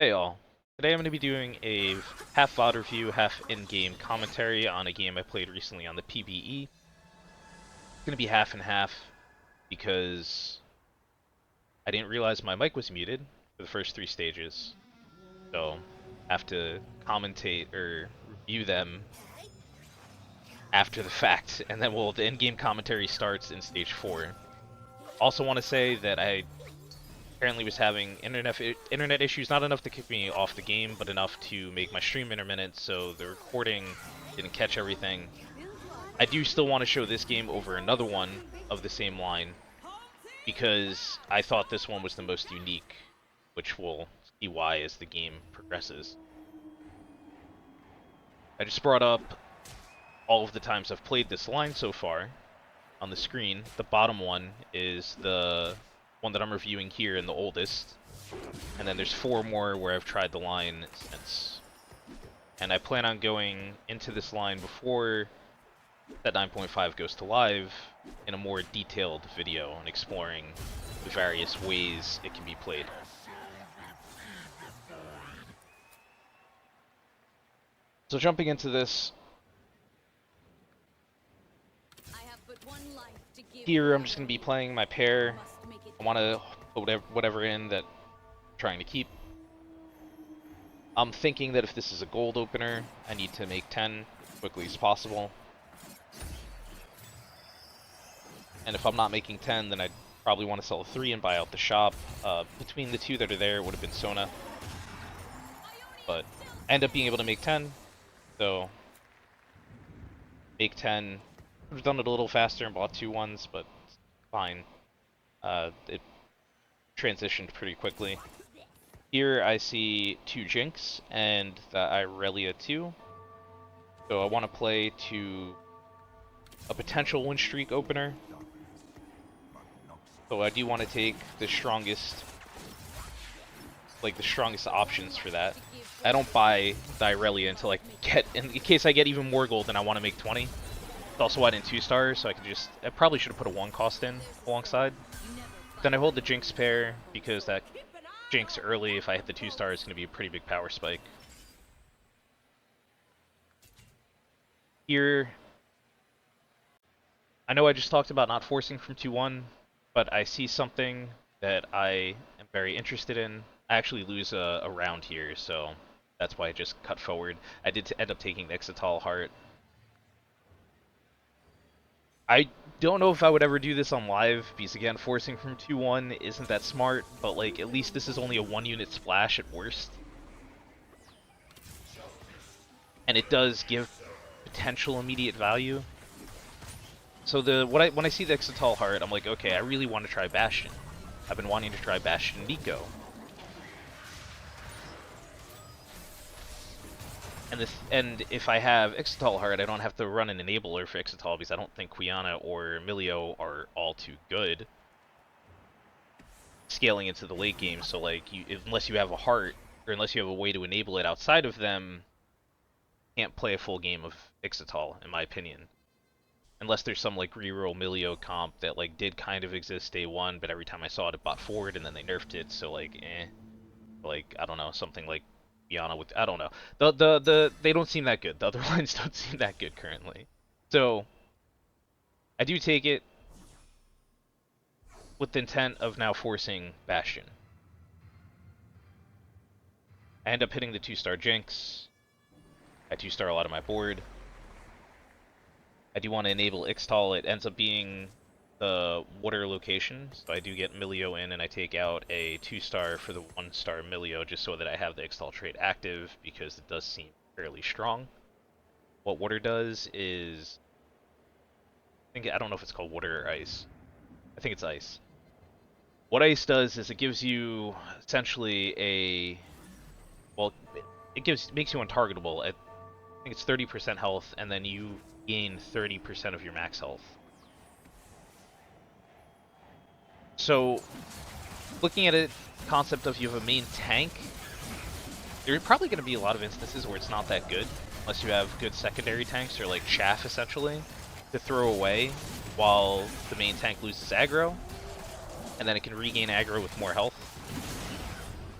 Hey all. Today I'm going to be doing a half VOD review, half in-game commentary on a game I played recently on the PBE. It's going to be half and half because I didn't realize my mic was muted for the first 3 stages. So I have to commentate or review them after the fact, and then the in-game commentary starts in stage 4. Also want to say that I apparently was having internet issues, not enough to kick me off the game, but enough to make my stream intermittent, so the recording didn't catch everything. I do still want to show this game over another one of the same line, because I thought this one was the most unique, which we'll see why as the game progresses. I just brought up all of the times I've played this line so far on the screen. The bottom one is the one that I'm reviewing here and the oldest. And then there's 4 more where I've tried the line since. And I plan on going into this line before that 9.5 goes to live in a more detailed video and exploring the various ways it can be played. So jumping into this, here I'm just going to be playing my pair. I want to put whatever in that I'm trying to keep. I'm thinking that if this is a gold opener, I need to make 10 as quickly as possible. And if I'm not making 10, then I'd probably want to sell 3 and buy out the shop. Between the 2 that are there would have been Sona. But I end up being able to make 10, so make 10. Would have done it a little faster and bought 2 ones, but it's fine. It transitioned pretty quickly. Here I see 2 Jinx and the Irelia 2. So I want to play to a potential win streak opener. So I do want to take the strongest options for that. I don't buy the Irelia until I get, in case I get even more gold, then I want to make 20. It's also why I didn't 2-star, so I probably should have put a 1 cost in alongside. Then I hold the Jinx pair, because that Jinx early, if I hit the 2-star, is going to be a pretty big power spike. Here, I know I just talked about not forcing from 2-1, but I see something that I am very interested in. I actually lose a round here, so that's why I just cut forward. I did end up taking the Ixatal Heart. I don't know if I would ever do this on live, because again, forcing from 2-1 isn't that smart, but like, at least this is only a 1-unit splash at worst. And it does give potential immediate value. So when I see the Ixatal Heart, I'm like, okay, I really want to try Bastion. I've been wanting to try Bastion Neeko. And if I have Ixatal Heart, I don't have to run an enabler for Ixatal, because I don't think Qiyana or Milio are all too good scaling into the late game. So like, unless you have a heart, or unless you have a way to enable it outside of them, you can't play a full game of Ixatal, in my opinion. Unless there's some like reroll Milio comp that like did kind of exist day 1, but every time I saw it, it bought forward and then they nerfed it. So like, like I don't know, something like Qiyana with, I don't know. They don't seem that good. The other lines don't seem that good currently. So I do take it with the intent of now forcing Bastion. I end up hitting the 2-star Jinx. I 2-star a lot of my board. I do want to enable Ixtal. It ends up being the water location, so I do get Milio in, and I take out a 2-star for the 1-star Milio just so that I have the Ixtal trait active, because it does seem fairly strong. What water does is, I don't know if it's called water or ice. I think it's ice. What ice does is it gives you essentially it makes you untargetable at, I think it's 30% health, and then you gain 30% of your max health. So, looking at it, concept of you have a main tank, there are probably going to be a lot of instances where it's not that good, unless you have good secondary tanks, or like chaff essentially, to throw away while the main tank loses aggro, and then it can regain aggro with more health.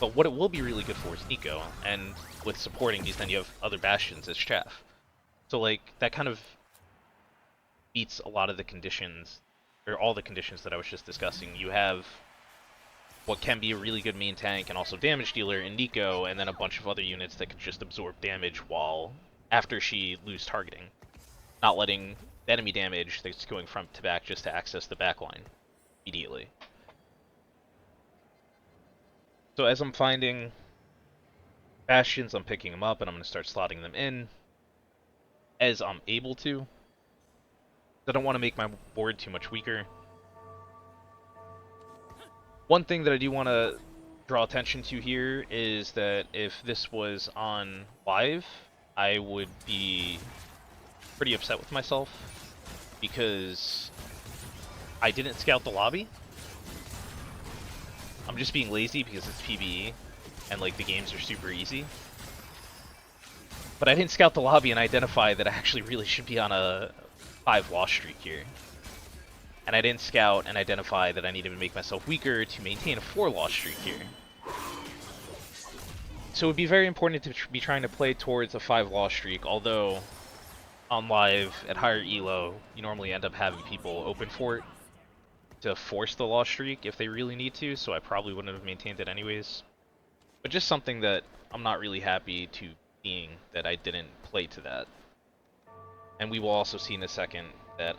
But what it will be really good for is Neeko, and with supporting these, then you have other Bastions as chaff. So like, that kind of beats a lot of the conditions, or all the conditions that I was just discussing. You have what can be a really good main tank and also damage dealer in Neeko, and then a bunch of other units that can just absorb damage while after she lose targeting, not letting enemy damage that's going front to back just to access the backline immediately. So as I'm finding Bastions, I'm picking them up and I'm going to start slotting them in as I'm able to. I don't want to make my board too much weaker. One thing that I do want to draw attention to here is that if this was on live, I would be pretty upset with myself because I didn't scout the lobby. I'm just being lazy because it's PBE and like the games are super easy. But I didn't scout the lobby and identify that I actually really should be on a 5-loss streak here. And I didn't scout and identify that I needed to make myself weaker to maintain a 4-loss streak here. So it would be very important to be trying to play towards a 5-loss streak, although on live at higher elo, you normally end up having people open for it to force the loss streak if they really need to, so I probably wouldn't have maintained it anyways. But just something that I'm not really happy to seeing that I didn't play to that. And we will also see in a second that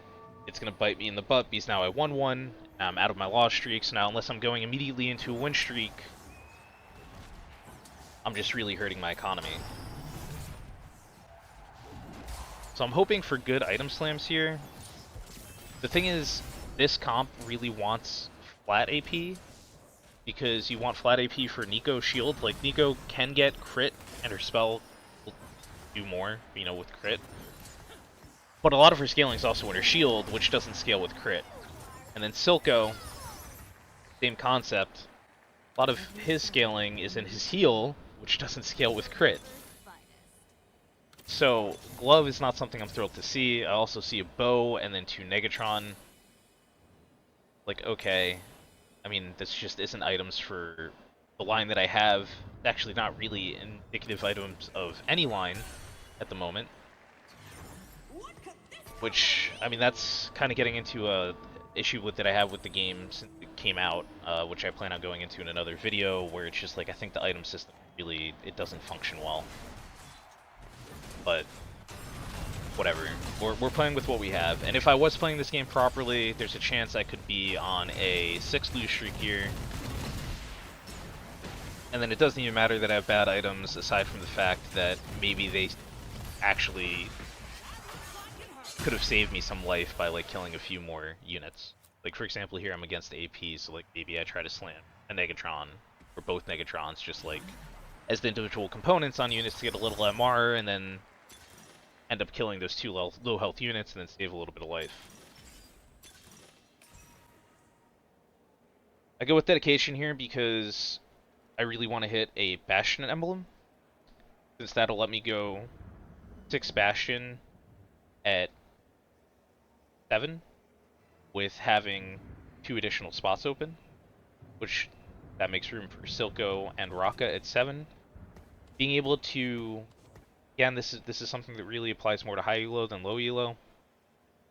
it's going to bite me in the butt because now I won one, I'm out of my loss streak, so now unless I'm going immediately into a win streak, I'm just really hurting my economy. So I'm hoping for good item slams here. The thing is, this comp really wants flat AP, because you want flat AP for Neeko shield. Like, Neeko can get crit, and her spell will do more, you know, with crit. But a lot of her scaling is also in her shield, which doesn't scale with crit. And then Silco, same concept. A lot of his scaling is in his heal, which doesn't scale with crit. So, Glove is not something I'm thrilled to see. I also see a bow and then 2 Negatron. Like, okay. I mean, this just isn't items for the line that I have. Actually, not really indicative items of any line at the moment. Which, I mean, that's kind of getting into a issue that I have with the game since it came out, which I plan on going into in another video, where it's just like, I think the item system really, it doesn't function well. But whatever, we're playing with what we have, and if I was playing this game properly, there's a chance I could be on a 6-lose streak here. And then it doesn't even matter that I have bad items, aside from the fact that maybe they actually could have saved me some life by like killing a few more units. Like, for example, here I'm against AP, so like maybe I try to slam a Negatron, or both Negatrons, just like as the individual components on units to get a little MR, and then end up killing those 2 low health units and then save a little bit of life. I go with dedication here because I really want to hit a Bastion emblem, since that'll let me go 6 Bastion at 7 with having 2 additional spots open, which that makes room for Silco and Raka at 7. Being able to, again, this is something that really applies more to high elo than low elo.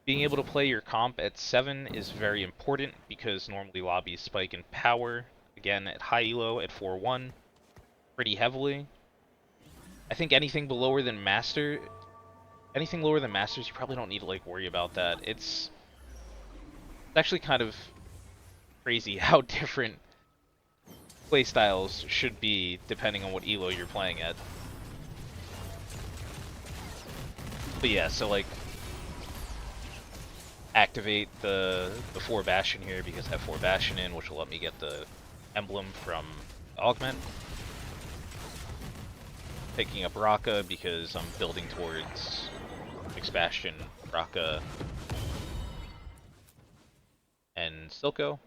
Being able to play your comp at 7 is very important because normally lobbies spike in power, again at high elo at 4-1, pretty heavily. I think anything lower than Masters, you probably don't need to like worry about that. It's actually kind of crazy how different playstyles should be depending on what elo you're playing at. But yeah, so like, activate the 4 Bastion here because I have 4 Bastion in, which will let me get the emblem from Augment. Picking up Raka because I'm building towards 6 Bastion, Raka, and Silco.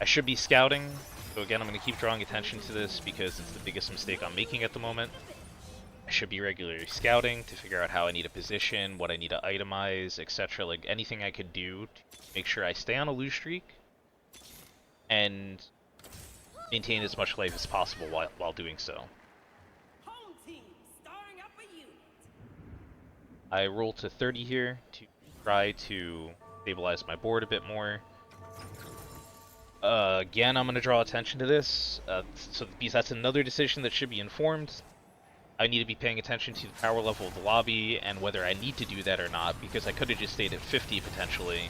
I should be scouting, so again I'm going to keep drawing attention to this because it's the biggest mistake I'm making at the moment. I should be regularly scouting to figure out how I need to position, what I need to itemize, etc. Like anything I could do to make sure I stay on a lose streak and maintain as much life as possible while doing so. Home team starting up a unit. I roll to 30 here to try to stabilize my board a bit more. Again, I'm going to draw attention to this, because that's another decision that should be informed. I need to be paying attention to the power level of the lobby and whether I need to do that or not, because I could have just stayed at 50 potentially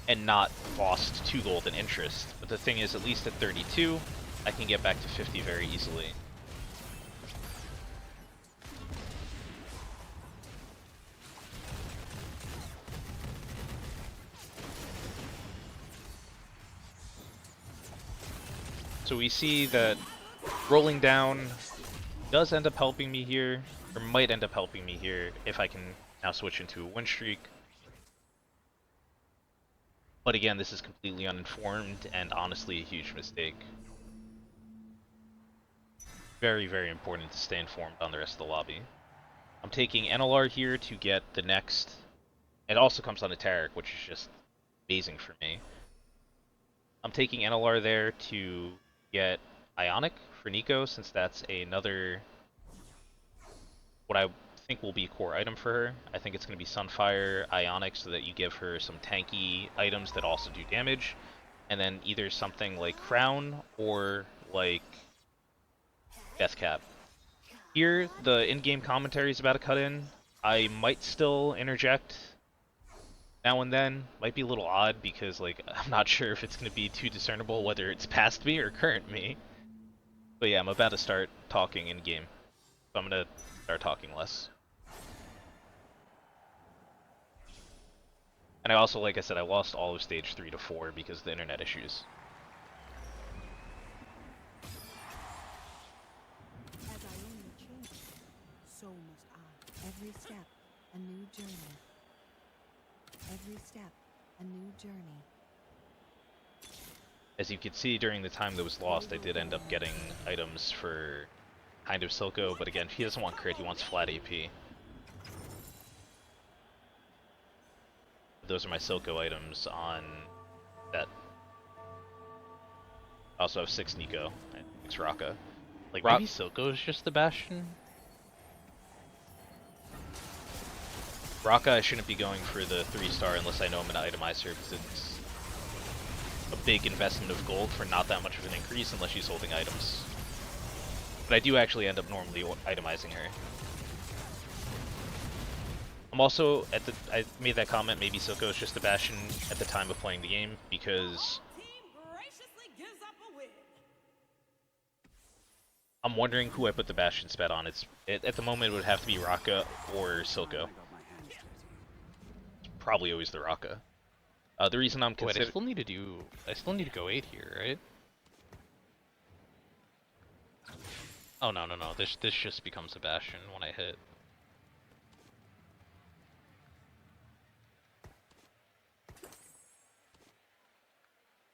and not lost 2 gold in interest. But the thing is, at least at 32, I can get back to 50 very easily. So we see that rolling down does end up helping me here, or might end up helping me here if I can now switch into a win streak. But again, this is completely uninformed and honestly a huge mistake. Very, very important to stay informed on the rest of the lobby. I'm taking NLR here to get the next. It also comes on a Tarek, which is just amazing for me. I'm taking NLR there to get Ionic for Neeko, since that's another, what I think will be a core item for her. I think it's going to be Sunfire, Ionic, so that you give her some tanky items that also do damage. And then either something like Crown or like Deathcap. Here, the in-game commentary is about to cut in. I might still interject now and then. Might be a little odd because, like, I'm not sure if it's going to be too discernible whether it's past me or current me. But yeah, I'm about to start talking in-game. So I'm going to start talking less. And I also, like I said, I lost all of stage 3 to 4 because of the internet issues. As I own the children, so must I. Every step, a new journey. Every step, a new journey. As you can see, during the time that was lost, I did end up getting items for kind of Silco, but again, he doesn't want crit, he wants flat AP. Those are my Silco items on that. I also have 6 Neeko and 6 Raka. Like, maybe Silco is just the Bastion? Raka, I shouldn't be going for the 3-star unless I know I'm going to itemize her, because it's a big investment of gold for not that much of an increase unless she's holding items. But I do actually end up normally itemizing her. I'm also, I made that comment, maybe Silco is just the Bastion at the time of playing the game, because Team graciously gives up a win. I'm wondering who I put the Bastion sped on. At the moment it would have to be Raka or Silco. It's probably always the Raka. The reason I'm Wait, considering... I still need to go 8 here, right? Oh, no. This just becomes a Bastion when I hit.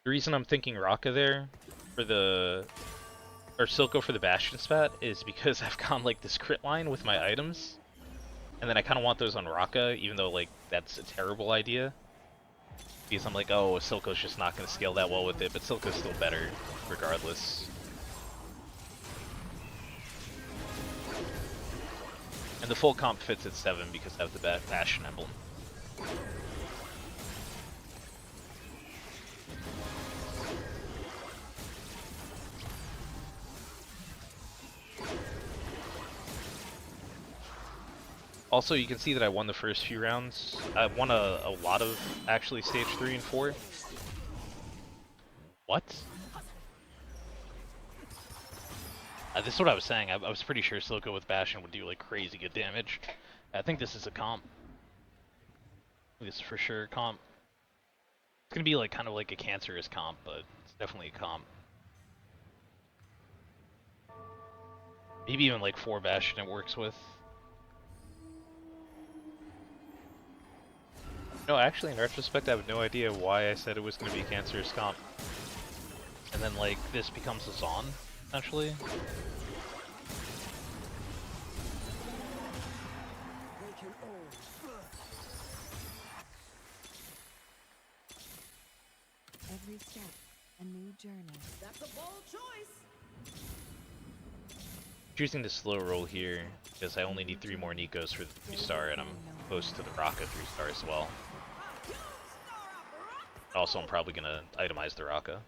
The reason I'm thinking Raka there for the... or Silco for the Bastion spat is because I've gone like this crit line with my items. And then I kind of want those on Raka, even though like that's a terrible idea. Because I'm like, oh, Silco's just not going to scale that well with it, but Silco's still better regardless. And the full comp fits at 7 because I have the Bastion emblem. Also, you can see that I won the first few rounds. I won a lot of, actually, stage 3 and 4. What? This is what I was saying. I was pretty sure Silco with Bastion would do like crazy good damage. I think this is a comp. This is for sure comp. It's gonna be like kind of like a cancerous comp, but it's definitely a comp. Maybe even like 4 Bastion it works with. No, actually, in retrospect, I have no idea why I said it was going to be a cancerous comp. And then like this becomes a Zon, essentially. Every step, a new journey. That's a bold choice. Choosing the slow roll here because I only need 3 more Neekos for the 3-star, and I'm close to the Raka 3-star as well. A huge star up rock. Also, I'm probably gonna itemize the Raka.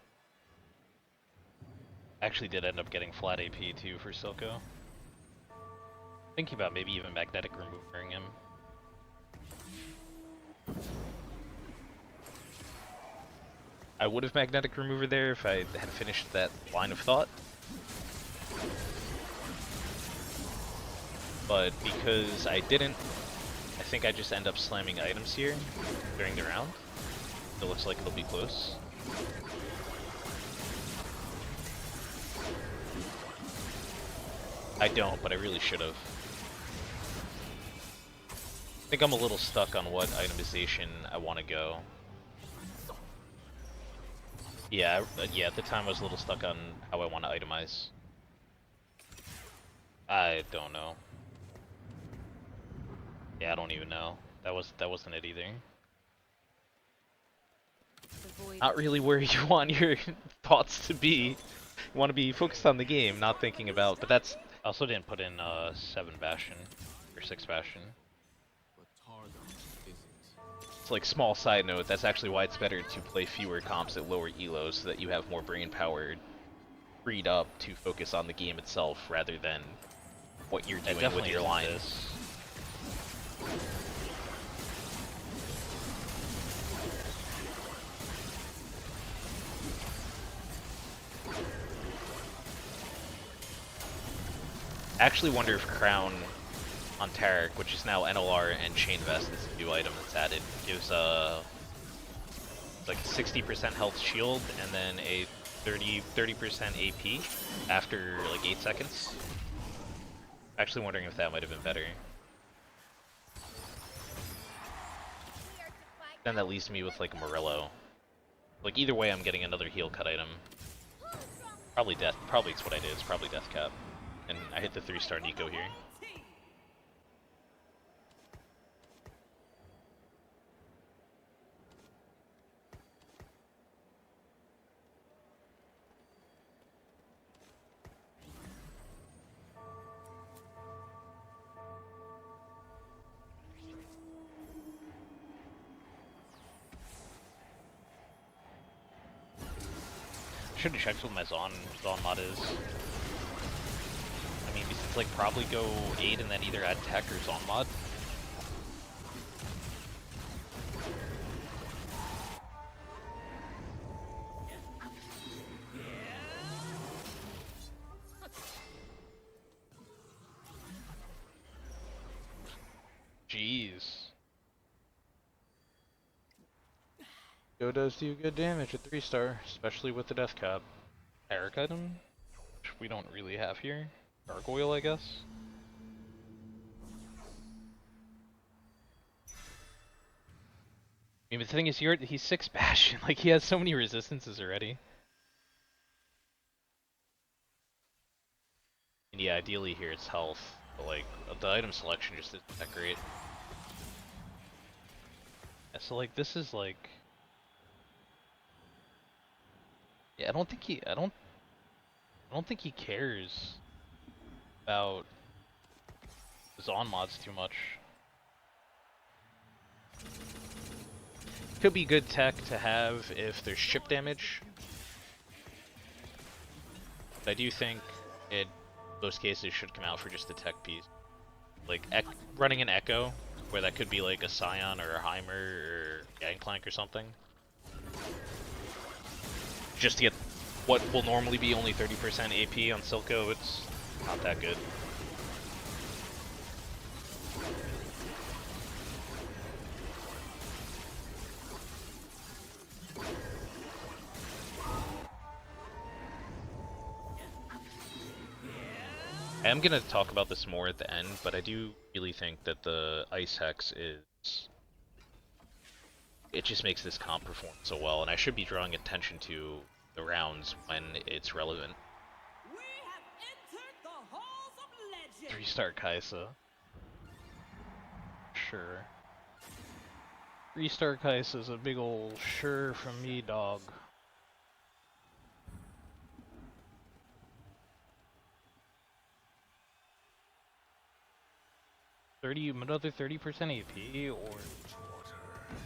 Actually did end up getting flat AP too for Silco. Thinking about maybe even magnetic removing him. I would have magnetic remover there if I had finished that line of thought. But because I didn't, I think I just end up slamming items here during the round. It looks like it'll be close. I don't, but I really should have. I think I'm a little stuck on what itemization I want to go. Yeah, at the time I was a little stuck on how I want to itemize. I don't know. Yeah, I don't even know. That wasn't it either. Not really where you want your thoughts to be. You want to be focused on the game, not thinking about. But that's I also didn't put in 7 Bastion or 6 Bastion. It's like small side note. That's actually why it's better to play fewer comps at lower elos, so that you have more brain power freed up to focus on the game itself rather than what you're doing with your lines. I actually wonder if Crown on Tarek, which is now NLR and Chain Vest, is a new item that's added. Gives like a 60% health shield and then a 30% AP after like 8 seconds. Actually wondering if that might have been better. Then that leaves me with like a Morello. Like either way I'm getting another heal cut item. Probably death, probably it's what I did, it's probably death cap. And I hit the 3-star Neeko here. Should have checked what my Zon mod is. I mean, it's like probably go 8 and then either add tech or Zon mod. Jeez. Go does do good damage at 3-star, especially with the death cap. Eric item, which we don't really have here. Gargoyle, I guess. I mean, the thing is, he's 6 Bastion. Like, he has so many resistances already. And yeah, ideally here it's health, but like the item selection just isn't that great. Yeah, so like this is like, yeah, I don't think he cares about Zon mods too much. Could be good tech to have if there's chip damage. But I do think those cases should come out for just the tech piece. Like running an Echo, where that could be like a Scion or a Heimer or Gangplank or something. Just to get what will normally be only 30% AP on Silco, it's not that good. I am going to talk about this more at the end, but I do really think that the Ice Hex is... It just makes this comp perform so well, and I should be drawing attention to the rounds when it's relevant. We have entered the halls of legend. 3-star Kaisa. Sure. 3-star Kaisa is a big ol' sure from me, dog. another 30% AP or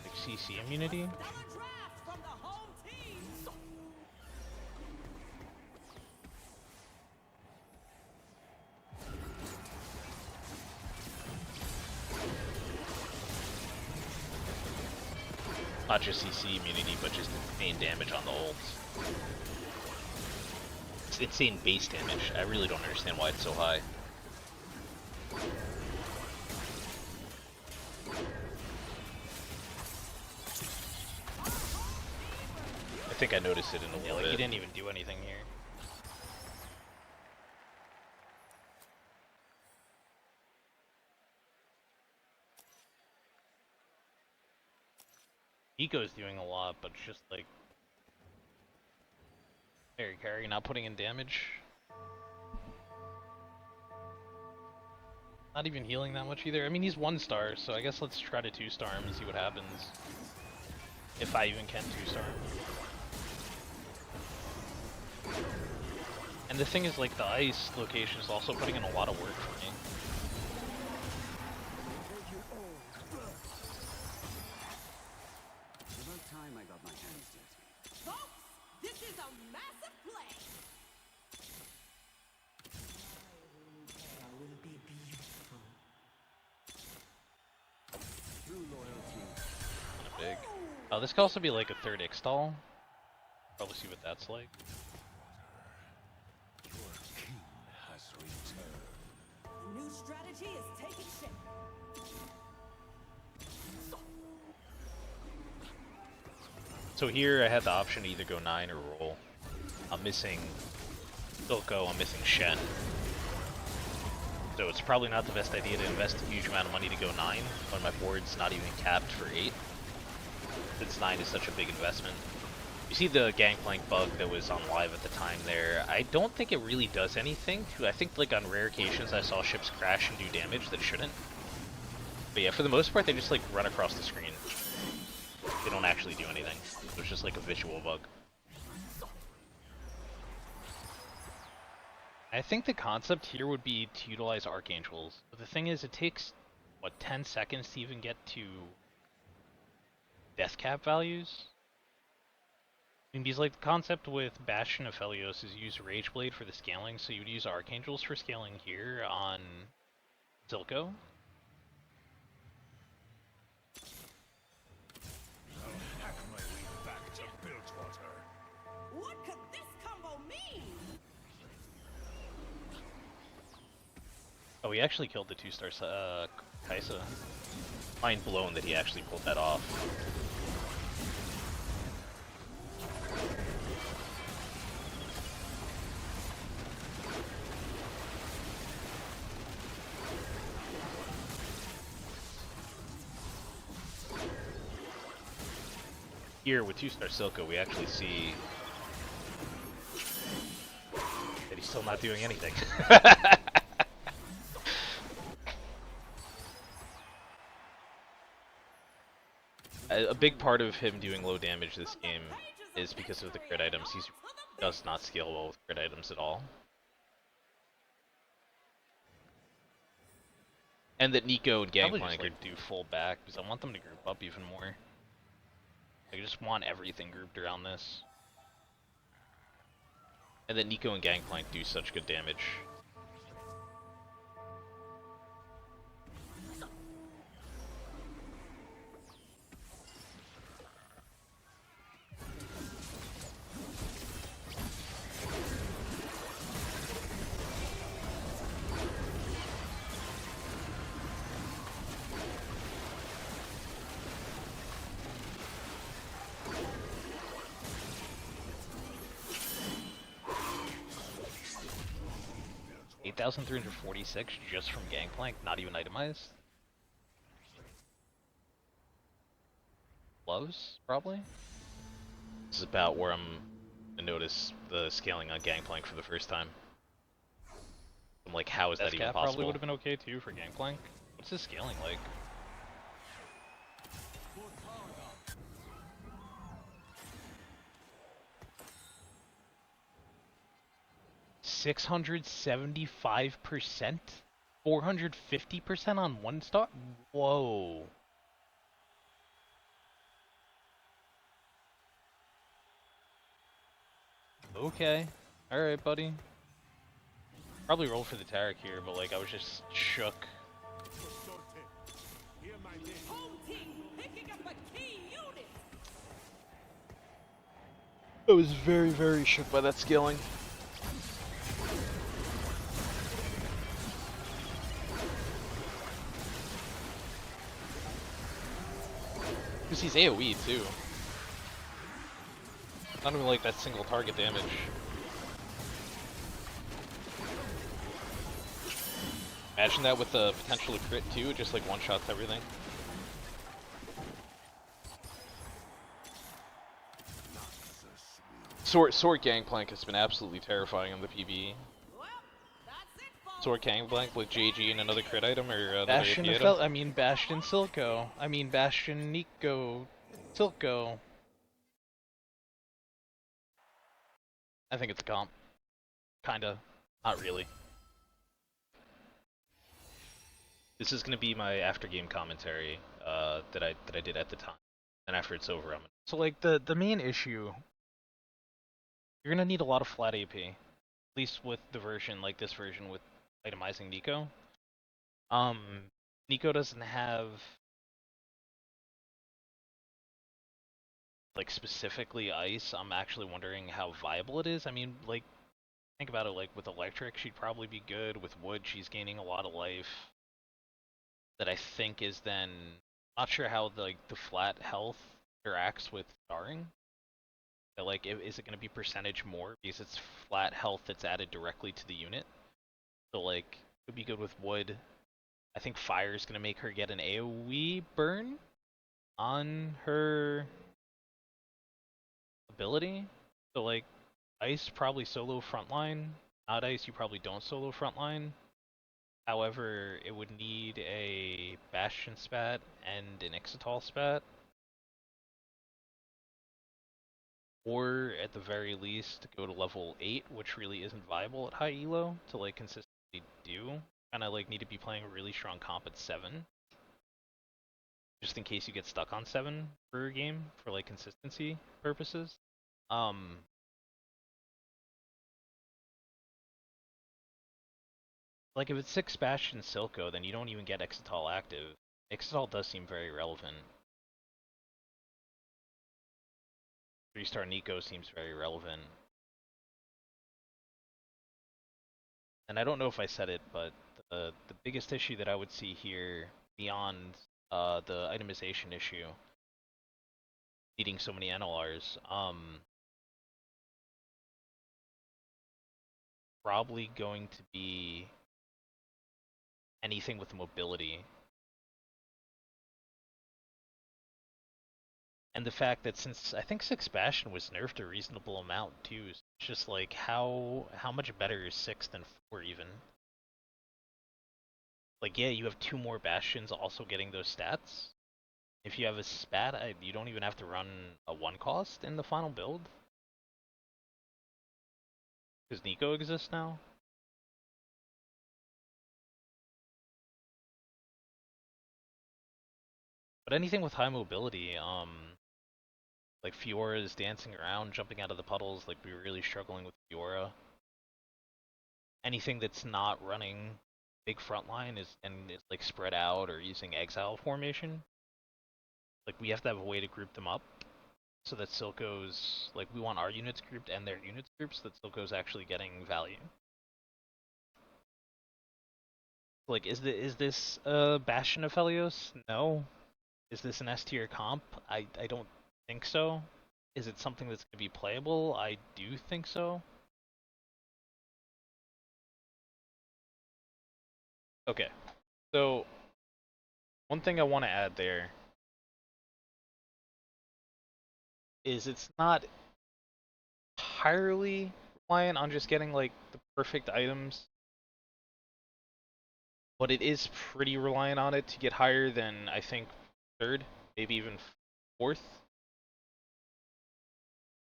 like CC immunity. Another draft from the home team. Not just CC immunity, but just insane damage on the ults. It's insane base damage. I really don't understand why it's so high. I think I noticed it in a Yeah, little like bit. he didn't even do anything here. Neeko's doing a lot, but just like carry, not putting in damage. Not even healing that much either. I mean, he's 1-star, so I guess let's try to 2-star him and see what happens. If I even can 2-star him. And the thing is, like, the ice location is also putting in a lot of work for me. About time I got my hands dirty. Folks, this is a massive play. Will be beautiful. True loyalty. Kinda big. Oh, this could also be like a 3rd Ixtal. Probably see what that's like. Your king has returned. A new strategy is taking shape. So here I had the option to either go 9 or roll. I'm missing Silco, I'm missing Shen. So it's probably not the best idea to invest a huge amount of money to go 9 when my board's not even capped for 8. Since 9 is such a big investment. You see the Gangplank bug that was on live at the time there. I don't think it really does anything. I think like on rare occasions I saw ships crash and do damage that shouldn't. But yeah, for the most part they just like run across the screen. They don't actually do anything. It's just like a visual bug. I think the concept here would be to utilize Archangels. But the thing is, it takes, what, 10 seconds to even get to death cap values? I mean, because like the concept with Bastion of Helios is use Rageblade for the scaling, so you'd use Archangels for scaling here on Silco. Hack my way back to Bilgewater. What could this combo mean? Oh, he actually killed the 2-star Kaisa. Mind blown that he actually pulled that off. Here with 2-star Silco, we actually see that he's still not doing anything. A big part of him doing low damage this game is because of the crit items. He does not scale well with crit items at all. And that Neeko and Probably just Gangplank like do full back, because I want them to group up even more. I just want everything grouped around this. and that Neeko and Gangplank do such good damage. $8,346 just from Gangplank, not even itemized. Gloves, probably? This is about where I'm gonna notice the scaling on Gangplank for the first time. I'm like, how is that even Deathcap possible? probably would have been okay too for Gangplank. What's his scaling like? $675%? 450% on 1 star? Whoa. Okay. Alright, buddy. Probably roll for the Tarek here, but like I was just shook. Hear my name. Home team picking up a key unit. I was very, very shook by that scaling. Because he's AoE too. Not even like that single target damage. Imagine that with the potential to crit too, it just like one-shots everything. Sword Gangplank has been absolutely terrifying on the PBE. Well, that's it, folks. Sword Gangplank with JG and another crit item or another Bastion AP item. I mean Bastion Silco. I mean Bastion Neeko Silco. I think it's a comp. Kinda. Not really. This is gonna be my after game commentary that I did at the time. And after it's over, I'm gonna... So like the main issue, you're gonna need a lot of flat AP. At least with the version like this version with itemizing Neeko. Neeko doesn't have like specifically ice. I'm actually wondering how viable it is. I mean, like think about it, like with electric she'd probably be good. With wood she's gaining a lot of life. That I think is then not sure how the flat health interacts with starring. But like, is it going to be percentage more because it's flat health that's added directly to the unit? So like, it would be good with wood. I think fire is going to make her get an AoE burn on her ability. So like, ice probably solo frontline. Not ice, you probably don't solo frontline. However, it would need a Bastion spat and an Ixatal spat. Or at the very least, go to level 8, which really isn't viable at high elo to like consistently do. Kinda like need to be playing a really strong comp at 7. Just in case you get stuck on 7 for a game for like consistency purposes. Like if it's 6 Bastion Silco, then you don't even get Ixatal active. Ixatal does seem very relevant. 3-star Neeko seems very relevant. And I don't know if I said it, but the biggest issue that I would see here beyond the itemization issue, needing so many NLRs, probably going to be anything with mobility. And the fact that since I think 6 Bastion was nerfed a reasonable amount too, it's just like how much better is 6 than 4 even? Like yeah, you have 2 more Bastions also getting those stats. If you have a spat, you don't even have to run a 1 cost in the final build. Because Neeko exists now. But anything with high mobility, like Fiora is dancing around, jumping out of the puddles, like we're really struggling with Fiora. Anything that's not running big frontline is like spread out or using exile formation. Like we have to have a way to group them up so that Silco's like we want our units grouped and their units grouped so that Silco's actually getting value. Like is this Bastion of Helios? No. Is this an S tier comp? I don't think so. Is it something that's going to be playable? I do think so. Okay, so one thing I want to add there is it's not entirely reliant on just getting like the perfect items, but it is pretty reliant on it to get higher than I think 3rd, maybe even 4th.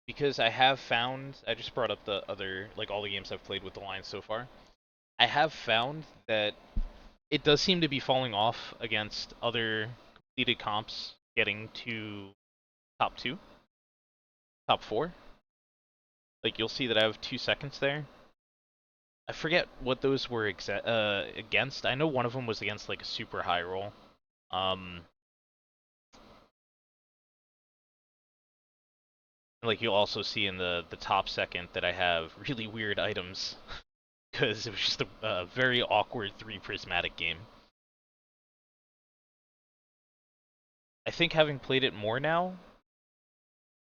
Because I have found, I just brought up the other, like all the games I've played with the line so far. I have found that it does seem to be falling off against other completed comps getting to top 2, top 4. Like, you'll see that I have 2 seconds there. I forget what those were against. I know one of them was against like a super high roll. Like, you'll also see in the top second that I have really weird items because it was just a very awkward 3 prismatic game. I think having played it more now,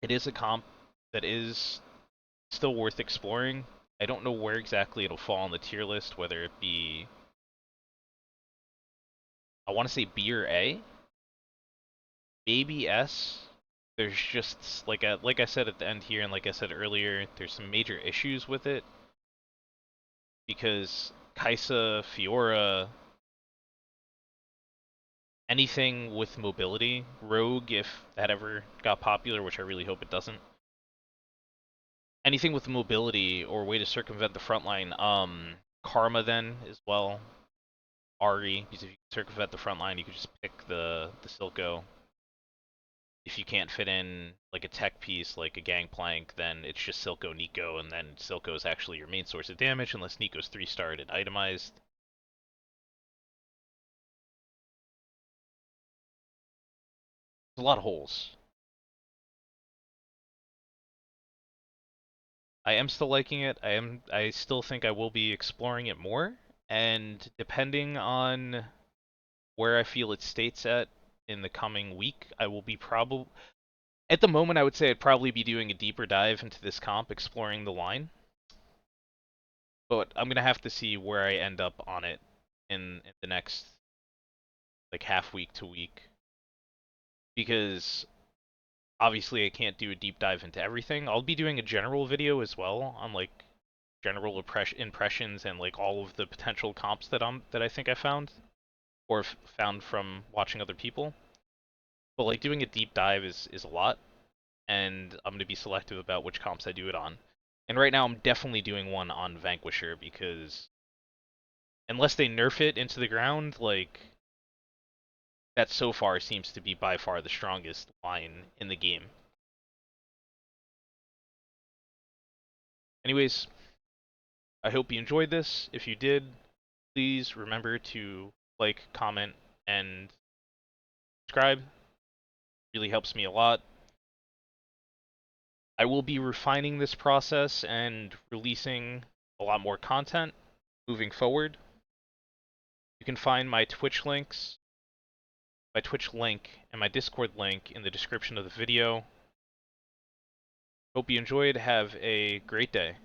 it is a comp that is still worth exploring. I don't know where exactly it'll fall on the tier list, whether it be, I want to say B or A, maybe S. There's just like I said at the end here, and like I said earlier, there's some major issues with it because Kaisa, Fiora, anything with mobility, Rogue, if that ever got popular, which I really hope it doesn't. Anything with mobility or way to circumvent the front line, Karma then as well, Ari, because if you can circumvent the front line, you can just pick the Silco. If you can't fit in like a tech piece, like a Gangplank, then it's just Silco, Neeko, and then Silco is actually your main source of damage unless Neeko's 3-starred and itemized. There's a lot of holes. I am still liking it. I still think I will be exploring it more, and depending on where I feel it states at in the coming week, I will be at the moment I would say I'd probably be doing a deeper dive into this comp, exploring the line. But I'm gonna have to see where I end up on it in the next like half week to week. Because obviously I can't do a deep dive into everything. I'll be doing a general video as well on like general impressions and like all of the potential comps that I think I found or found from watching other people. But like doing a deep dive is a lot, and I'm gonna be selective about which comps I do it on. And right now I'm definitely doing one on Vanquisher because unless they nerf it into the ground, like that so far seems to be by far the strongest line in the game. Anyways, I hope you enjoyed this. If you did, please remember to like, comment, and subscribe. It really helps me a lot. I will be refining this process and releasing a lot more content moving forward. You can find my Twitch link and my Discord link in the description of the video. Hope you enjoyed. Have a great day.